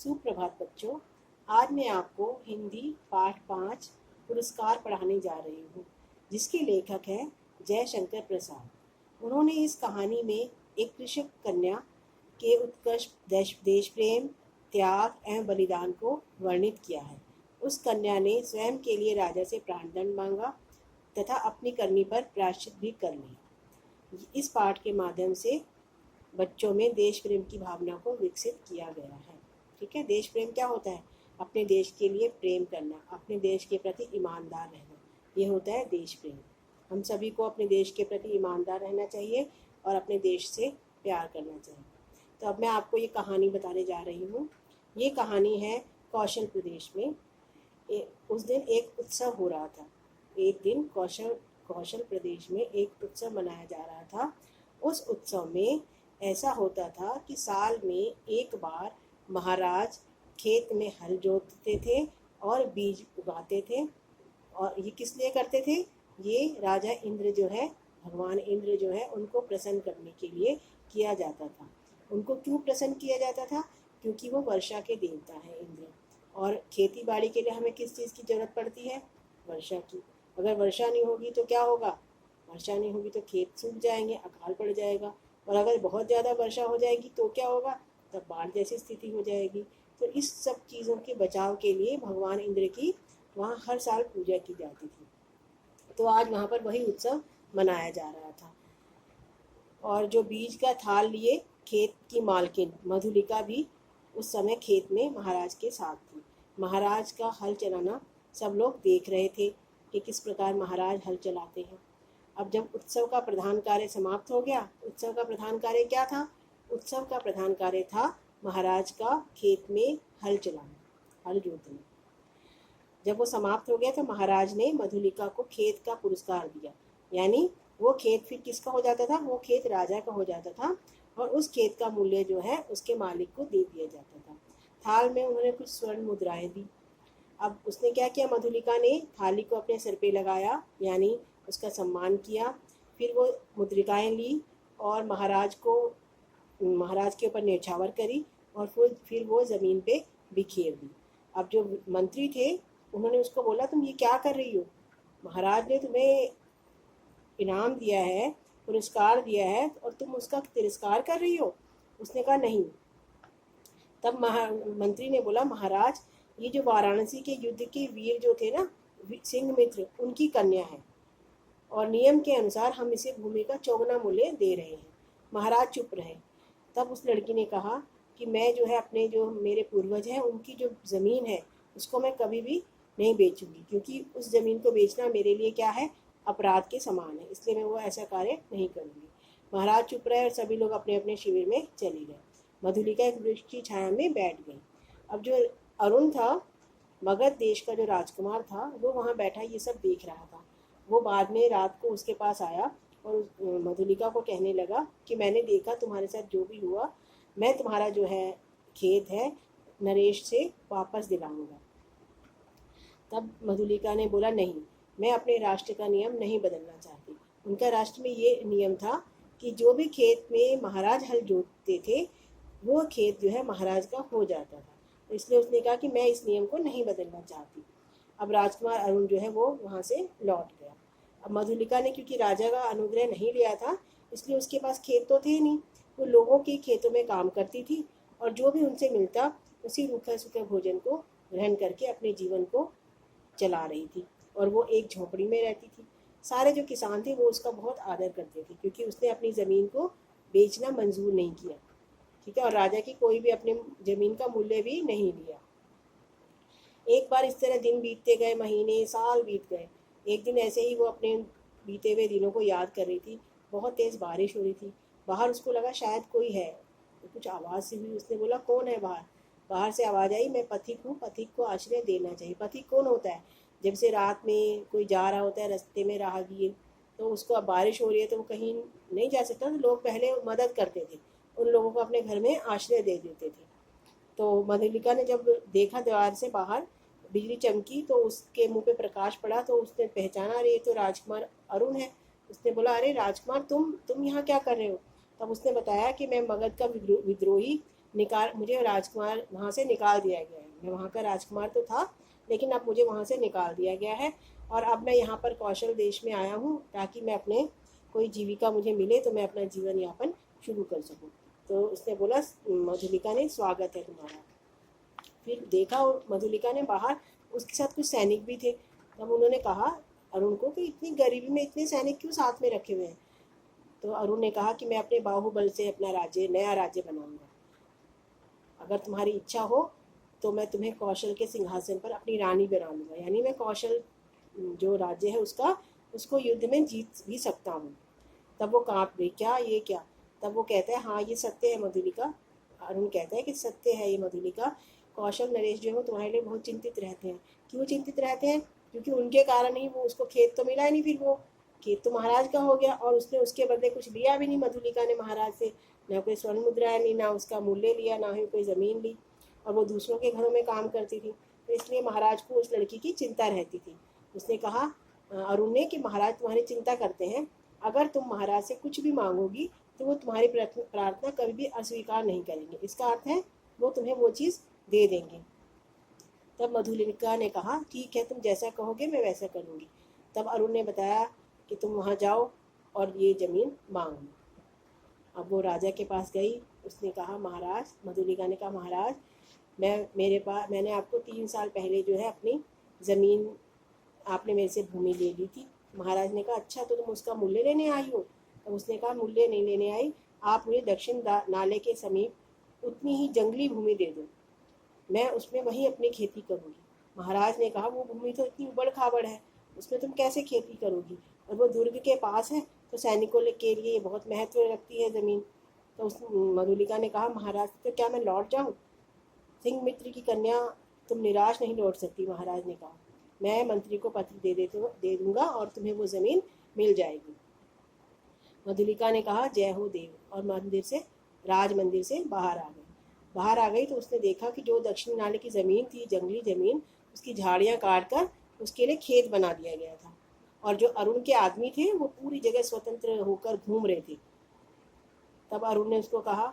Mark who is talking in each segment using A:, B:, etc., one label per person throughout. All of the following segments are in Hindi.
A: सुप्रभात बच्चों। आज मैं आपको हिंदी पाठ 5 पुरस्कार पढ़ाने जा रही हूँ, जिसके लेखक हैं जयशंकर प्रसाद। उन्होंने इस कहानी में एक कृषक कन्या के उत्कृष्ट देश प्रेम, त्याग एवं बलिदान को वर्णित किया है। उस कन्या ने स्वयं के लिए राजा से प्राणदंड मांगा तथा अपनी करनी पर प्रायश्चित भी कर ली। इस पाठ के माध्यम से बच्चों में देश प्रेम की भावना को विकसित किया गया है। ठीक है, देश प्रेम क्या होता है? अपने देश के लिए प्रेम करना, अपने देश के प्रति ईमानदार रहना, ये होता है देश प्रेम। हम सभी को अपने देश के प्रति ईमानदार रहना चाहिए और अपने देश से प्यार करना चाहिए। तो अब मैं आपको ये कहानी बताने जा रही हूँ। ये कहानी है कौशल प्रदेश में। उस दिन एक उत्सव हो रहा था। एक दिन कौशल प्रदेश में एक उत्सव मनाया जा रहा था। उस उत्सव में ऐसा होता था कि साल में एक बार महाराज खेत में हल जोतते थे और बीज उगाते थे। और ये किस लिए करते थे? ये राजा इंद्र जो है, भगवान इंद्र जो है, उनको प्रसन्न करने के लिए किया जाता था। उनको क्यों प्रसन्न किया जाता था? क्योंकि वो वर्षा के देवता हैं इंद्र। और खेती बाड़ी के लिए हमें किस चीज़ की जरूरत पड़ती है? वर्षा की। अगर वर्षा नहीं होगी तो क्या होगा? वर्षा नहीं होगी तो खेत सूख जाएंगे, अकाल पड़ जाएगा। और अगर बहुत ज़्यादा वर्षा हो जाएगी तो क्या होगा? तब बाढ़ जैसी स्थिति हो जाएगी। तो इस सब चीज़ों के बचाव के लिए भगवान इंद्र की वहाँ हर साल पूजा की जाती थी। तो आज वहाँ पर वही उत्सव मनाया जा रहा था। और जो बीज का थाल लिए खेत की मालकिन मधुलिका भी उस समय खेत में महाराज के साथ थी। महाराज का हल चलाना सब लोग देख रहे थे कि किस प्रकार महाराज हल चलाते हैं। अब जब उत्सव का प्रधान कार्य समाप्त हो गया, उत्सव का प्रधान कार्य क्या था? उत्सव का प्रधान कार्य था महाराज का खेत में हल चलाना, हल जोतना। जब वो समाप्त हो गया तो महाराज ने मधुलिका को खेत का पुरस्कार दिया। यानी वो खेत फिर किसका हो जाता था? वो खेत राजा का हो जाता था और उस खेत का मूल्य जो है उसके मालिक को दे दिया जाता था। थाल में उन्होंने कुछ स्वर्ण मुद्राएं दी। अब उसने क्या किया? मधुलिका ने थाली को अपने सिर पे लगाया, यानी उसका सम्मान किया। फिर वो मुद्रिकाएं ली और महाराज के ऊपर न्यौछावर करी और फिर वो ज़मीन पे बिखेर दी। अब जो मंत्री थे उन्होंने उसको बोला, तुम ये क्या कर रही हो? महाराज ने तुम्हें इनाम दिया है, पुरस्कार दिया है और तुम उसका तिरस्कार कर रही हो? उसने कहा नहीं। तब मंत्री ने बोला, महाराज ये जो वाराणसी के युद्ध के वीर जो थे ना, सिंहमित्र, उनकी कन्या है और नियम के अनुसार हम इसे भूमि का चौगुना मूल्य दे रहे हैं। महाराज चुप रहे। तब उस लड़की ने कहा कि मैं जो है अपने जो मेरे पूर्वज हैं उनकी जो ज़मीन है उसको मैं कभी भी नहीं बेचूंगी, क्योंकि उस ज़मीन को बेचना मेरे लिए क्या है? अपराध के समान है, इसलिए मैं वो ऐसा कार्य नहीं करूँगी। महाराज चुप रहे और सभी लोग अपने अपने शिविर में चले गए। मधुलिका एक वृक्ष की छाया में बैठ गई। अब जो अरुण था, मगध देश का जो राजकुमार था, वो वहाँ बैठा ये सब देख रहा था। वो बाद में रात को उसके पास आया और मधुलिका को कहने लगा कि मैंने देखा तुम्हारे साथ जो भी हुआ, मैं तुम्हारा जो है खेत है नरेश से वापस दिलाऊंगा। तब मधुलिका ने बोला, नहीं, मैं अपने राष्ट्र का नियम नहीं बदलना चाहती। उनका राष्ट्र में ये नियम था कि जो भी खेत में महाराज हल जोतते थे वो खेत जो है महाराज का हो जाता था। तो इसलिए उसने कहा कि मैं इस नियम को नहीं बदलना चाहती। अब राजकुमार अरुण जो है वो वहाँ से लौट गया। अब मधुलिका ने क्योंकि राजा का अनुग्रह नहीं लिया था, इसलिए उसके पास खेत तो थे नहीं। वो लोगों के खेतों में काम करती थी और जो भी उनसे मिलता उसी रूखे सूखे भोजन को ग्रहण करके अपने जीवन को चला रही थी। और वो एक झोपड़ी में रहती थी। सारे जो किसान थे वो उसका बहुत आदर करते थे, क्योंकि उसने अपनी ज़मीन को बेचना मंजूर नहीं किया। ठीक है, और राजा की कोई भी अपनी ज़मीन का मूल्य भी नहीं लिया। एक बार इस तरह दिन बीतते गए, महीने साल बीत गए। एक दिन ऐसे ही वो अपने बीते हुए दिनों को याद कर रही थी। बहुत तेज़ बारिश हो रही थी। बाहर उसको लगा शायद कोई है, तो कुछ आवाज़ सी हुई। उसने बोला, कौन है बाहर? बाहर से आवाज़ आई, मैं पथिक हूँ, पथिक को आश्रय देना चाहिए। पथिक कौन होता है? जब से रात में कोई जा रहा होता है रास्ते में राहगीर, तो उसको अब बारिश हो रही है तो वो कहीं नहीं जा सकता, तो लोग पहले मदद करते थे, उन लोगों को अपने घर में आश्रय दे देते थे। तो मधुलिका ने जब देखा द्वार से बाहर बिजली चमकी तो उसके मुंह पे प्रकाश पड़ा, तो उसने पहचाना, अरे ये तो राजकुमार अरुण है। उसने बोला, अरे राजकुमार तुम यहाँ क्या कर रहे हो? तब उसने बताया कि मैं मगध का विद्रोही मुझे राजकुमार वहाँ से निकाल दिया गया है। मैं वहाँ का राजकुमार तो था, लेकिन अब मुझे वहाँ से निकाल दिया गया है और अब मैं यहाँ पर कौशल देश में आया हूँ ताकि मैं अपने कोई जीविका मुझे मिले तो मैं अपना जीवन यापन शुरू कर सकूँ। तो उसने बोला, मधुलिका ने, स्वागत है तुम्हारा। फिर देखा और मधुलिका ने बाहर उसके साथ कुछ सैनिक भी थे। तब उन्होंने कहा अरुण को कि इतनी गरीबी में इतने सैनिक क्यों साथ में रखे हुए हैं। तो अरुण ने कहा कि मैं अपने बाहुबल से अपना नया राज्य बनाऊंगा। अगर तुम्हारी इच्छा हो तो मैं तुम्हें कौशल के सिंहासन पर अपनी रानी बना लूँगा, यानी मैं कौशल जो राज्य है उसको युद्ध में जीत भी सकता हूँ। तब वो काँप गई, क्या ये क्या। तब वो कहता है, हाँ ये सत्य है मधुलिका। अरुण कहता है कि सत्य है ये मधुलिका। कौशल नरेश जो है वो तुम्हारे लिए बहुत चिंतित रहते हैं। क्यों चिंतित रहते हैं? क्योंकि उनके कारण ही वो उसको खेत तो मिला ही नहीं, फिर वो खेत तो महाराज का हो गया और उसने उसके बदले कुछ लिया भी नहीं मधुलिका ने महाराज से। ना कोई स्वर्ण मुद्रा ली, ना उसका मूल्य लिया, ना ही कोई ज़मीन ली। और वो दूसरों के घरों में काम करती थी, तो इसलिए महाराज को उस लड़की की चिंता रहती थी। उसने कहा अरुण ने कि महाराज तुम्हारी चिंता करते हैं, अगर तुम महाराज से कुछ भी मांगोगी तो वो तुम्हारी प्रार्थना कभी भी अस्वीकार नहीं करेंगे। इसका अर्थ है वो तुम्हें वो चीज़ दे देंगे। तब मधुलिका ने कहा, ठीक है, तुम जैसा कहोगे मैं वैसा करूँगी। तब अरुण ने बताया कि तुम वहाँ जाओ और ये ज़मीन मांग लो। अब वो राजा के पास गई। उसने कहा, महाराज, मधुलिका ने कहा, महाराज मैंने आपको 3 साल पहले जो है अपनी ज़मीन, आपने मेरे से भूमि ले ली थी। महाराज ने कहा, अच्छा तो तुम उसका मूल्य लेने आई हो। तो उसने कहा, मूल्य नहीं लेने आई, आप मुझे दक्षिण नाले के समीप उतनी ही जंगली भूमि दे दो, मैं उसमें वहीं अपनी खेती करूँगी। महाराज ने कहा, वो भूमि तो इतनी उबड़ खाबड़ है, उसमें तुम कैसे खेती करोगी, और वो दुर्ग के पास है, तो सैनिकों के लिए बहुत महत्व रखती है ज़मीन। तो उस मधुलिका ने कहा, महाराज तो क्या मैं लौट जाऊँ? सिंह मित्र की कन्या, तुम निराश नहीं लौट सकती। महाराज ने कहा, मैं मंत्री को पत्र दे दूंगा और तुम्हें वो ज़मीन मिल जाएगी। मधुलिका ने कहा, जय हो देव, और राज मंदिर से बाहर आ गई तो उसने देखा कि जो दक्षिण नाले की ज़मीन थी, जंगली ज़मीन, उसकी झाड़ियाँ काट कर उसके लिए खेत बना दिया गया था। और जो अरुण के आदमी थे वो पूरी जगह स्वतंत्र होकर घूम रहे थे। तब अरुण ने उसको कहा,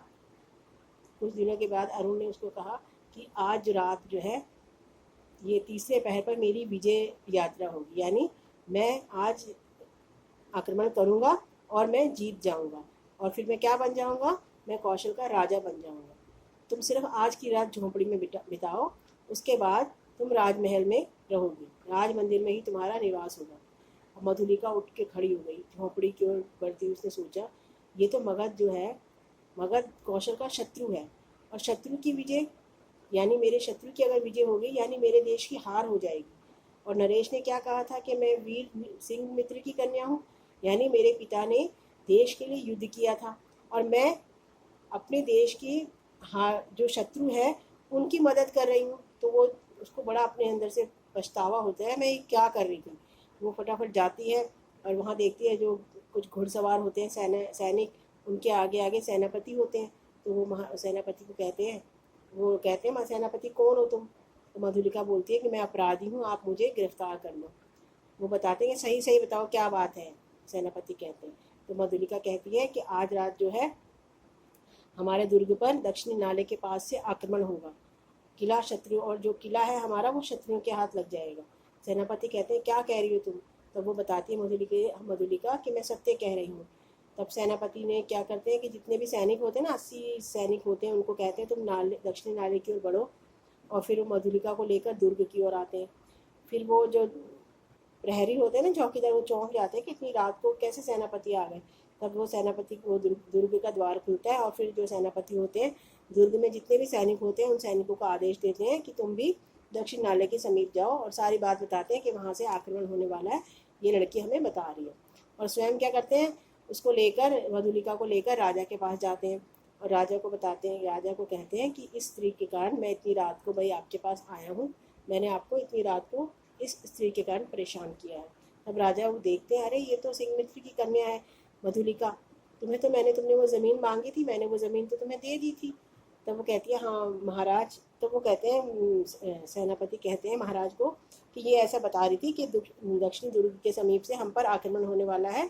A: कुछ दिनों के बाद अरुण ने उसको कहा कि आज रात जो है ये तीसरे पहर पर मेरी विजय यात्रा होगी, यानी मैं आज आक्रमण करूँगा और मैं जीत जाऊँगा, और फिर मैं क्या बन जाऊँगा, मैं कौशल का राजा बन जाऊँगा। तुम सिर्फ आज की रात झोंपड़ी में बिताओ, उसके बाद तुम राजमहल में रहोगी, राज मंदिर में ही तुम्हारा निवास होगा। मधुलिका उठ के खड़ी हो गई, झोंपड़ी की ओर बढ़ती उसने सोचा, ये तो मगध कौशल का शत्रु है, और शत्रु की विजय यानी मेरे शत्रु की अगर विजय होगी यानी मेरे देश की हार हो जाएगी। और नरेश ने क्या कहा था कि मैं वीर सिंह मित्र की कन्या हूँ, यानी मेरे पिता ने देश के लिए युद्ध किया था और मैं अपने देश की जो शत्रु है उनकी मदद कर रही हूँ। तो वो उसको बड़ा अपने अंदर से पछतावा होता है, मैं क्या कर रही थी। वो फटाफट जाती है और वहाँ देखती है जो कुछ घुड़सवार होते हैं सैनिक, उनके आगे आगे सेनापति होते हैं। तो वो सेनापति को कहते हैं सेनापति कौन हो तुम? तो मधुलिका बोलती है कि मैं अपराधी हूँ, आप मुझे गिरफ्तार कर लो। वो बताते हैं कि सही सही बताओ क्या बात है, सेनापति कहते हैं। तो मधुलिका कहती है कि आज रात जो है हमारे दुर्ग पर दक्षिणी नाले के पास से आक्रमण होगा, किला शत्रु और जो किला है हमारा वो शत्रुओं के हाथ लग जाएगा। सेनापति कहते हैं क्या कह रही हो तुम? तब वो बताती है मधुलिका कि मैं सत्य कह रही हूँ। तब सेनापति ने क्या करते हैं कि जितने भी सैनिक होते हैं ना, 80 सैनिक होते हैं, उनको कहते हैं तुम दक्षिणी नाले की ओर बढ़ो, और फिर वो मधुलिका को लेकर दुर्ग की ओर आते हैं। फिर वो जो प्रहरी होते हैं ना, चौकीदार, वो चौंक जाते हैं कि इतनी रात को कैसे सेनापति आ गए। तब वो सेनापति को दुर्ग का द्वार खुलता है और फिर जो सेनापति होते हैं दुर्ग में जितने भी सैनिक होते हैं उन सैनिकों को आदेश देते हैं कि तुम भी दक्षिण नाले के समीप जाओ, और सारी बात बताते हैं कि वहाँ से आक्रमण होने वाला है, ये लड़की हमें बता रही है। और स्वयं क्या करते हैं, उसको लेकर, मधुलिका को लेकर राजा के पास जाते हैं और राजा को बताते हैं, राजा को कहते हैं कि इस स्त्री के कारण मैं इतनी रात को भाई आपके पास आया हूँ, मैंने आपको इतनी रात को इस स्त्री के कारण परेशान किया है। तब राजा वो देखते हैं, अरे ये तो सिंह मित्र की कन्या है मधुलिका, तुमने वो ज़मीन मांगी थी, मैंने वो ज़मीन तो तुम्हें दे दी थी। तब वो कहती है, हाँ महाराज। तो वो कहते हैं, सेनापति कहते हैं महाराज को कि ये ऐसा बता रही थी कि दक्षिणी दुर्ग के समीप से हम पर आक्रमण होने वाला है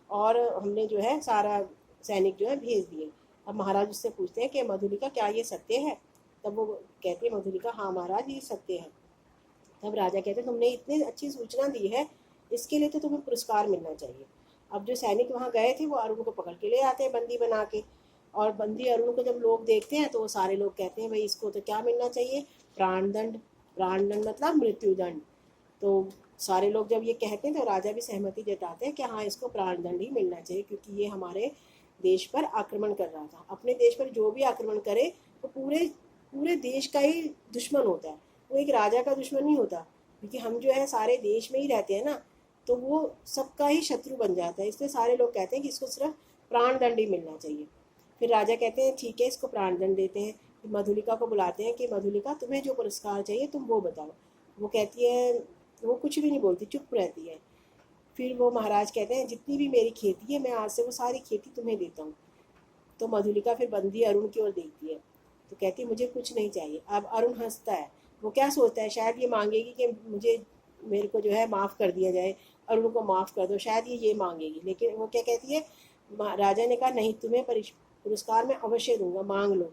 A: और हमने जो है सारा सैनिक जो है भेज दिए। अब महाराज उससे पूछते हैं कि मधुलिका क्या ये सत्य है? तब वो कहती है मधुलिका, हाँ महाराज ये सत्य है। तब राजा कहते हैं तुमने इतनी अच्छी सूचना दी है, इसके लिए तो तुम्हें पुरस्कार मिलना चाहिए। अब जो सैनिक वहाँ गए थे वो अरुण को पकड़ के ले आते हैं बंदी बना के, और बंदी अरुण को जब लोग देखते हैं तो वो सारे लोग कहते हैं भाई इसको तो क्या मिलना चाहिए, प्राणदंड। प्राणदंड मतलब मृत्युदंड। तो सारे लोग जब ये कहते हैं तो राजा भी सहमति जताते हैं कि हाँ इसको प्राणदंड ही मिलना चाहिए, क्योंकि ये हमारे देश पर आक्रमण कर रहा था। अपने देश पर जो भी आक्रमण करे वो पूरे पूरे देश का ही दुश्मन होता है, वो एक राजा का दुश्मन नहीं होता, क्योंकि हम जो है सारे देश में ही रहते हैं ना, तो वो सबका ही शत्रु बन जाता है। इसलिए सारे लोग कहते हैं कि इसको सिर्फ प्राणदंड ही मिलना चाहिए। फिर राजा कहते हैं ठीक है इसको प्राणदंड देते हैं। मधुलिका को बुलाते हैं कि मधुलिका तुम्हें जो पुरस्कार चाहिए तुम वो बताओ। वो कहती है, वो कुछ भी नहीं बोलती, चुप रहती है। फिर वो महाराज कहते हैं जितनी भी मेरी खेती है मैं आज से वो सारी खेती तुम्हें देता हूँ। तो मधुलिका फिर बंदी अरुण की ओर देखती है तो कहती है मुझे कुछ नहीं चाहिए। अब अरुण हंसता है, वो क्या सोचता है शायद ये मांगेगी कि मुझे मेरे को जो है माफ़ कर दिया जाए, अरुण को माफ़ कर दो, शायद ये मांगेगी। लेकिन वो क्या कहती है, राजा ने कहा नहीं तुम्हें पुरस्कार मैं अवश्य दूंगा, मांग लो।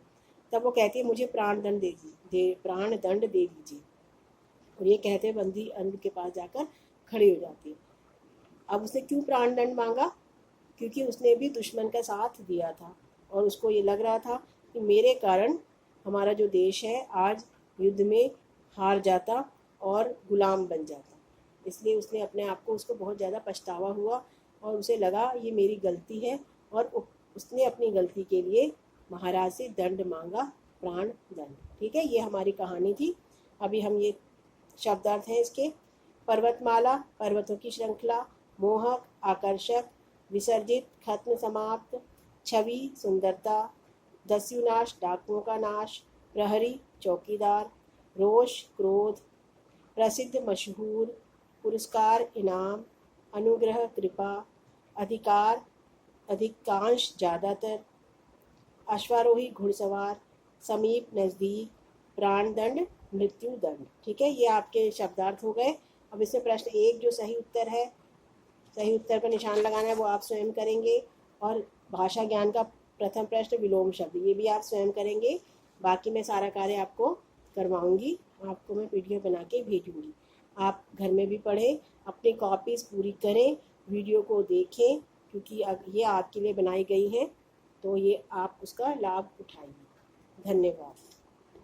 A: तब वो कहती है मुझे प्राण दंड दे दीजिए। और ये कहते बंदी अरुण के पास जाकर खड़ी हो जाती है। अब उसने क्यों प्राण दंड मांगा? क्योंकि उसने भी दुश्मन का साथ दिया था और उसको ये लग रहा था कि मेरे कारण हमारा जो देश है आज युद्ध में हार जाता और गुलाम बन जाता। इसलिए उसने अपने आप को, उसको बहुत ज़्यादा पछतावा हुआ और उसे लगा ये मेरी गलती है, और उसने अपनी गलती के लिए महाराज से दंड मांगा, प्राण दंड। ठीक है, ये हमारी कहानी थी। अभी हम ये शब्दार्थ हैं इसके। पर्वतमाला, पर्वतों की श्रृंखला, मोहक, आकर्षक, विसर्जित, खत्म, समाप्त, छवि, सुंदरता, दस्युनाश, डाकुओं का नाश, प्रहरी, चौकीदार, रोष, क्रोध, प्रसिद्ध, मशहूर, पुरस्कार, इनाम, अनुग्रह, कृपा, अधिकार, अधिकांश, ज़्यादातर, अश्वारोही, घुड़सवार, समीप, नज़दीक, प्राणदंड, मृत्यु दंड। ठीक है, ये आपके शब्दार्थ हो गए। अब इसमें प्रश्न एक जो सही उत्तर है, सही उत्तर पर निशान लगाना है वो आप स्वयं करेंगे। और भाषा ज्ञान का प्रथम प्रश्न विलोम शब्द, ये भी आप स्वयं करेंगे। बाकी मैं सारा कार्य आपको करवाऊंगी, आपको मैं पीडीएफ बना के भेजूंगी। आप घर में भी पढ़ें, अपनी कॉपीज़ पूरी करें, वीडियो को देखें, क्योंकि ये आपके लिए बनाई गई हैं, तो ये आप उसका लाभ उठाइए। धन्यवाद।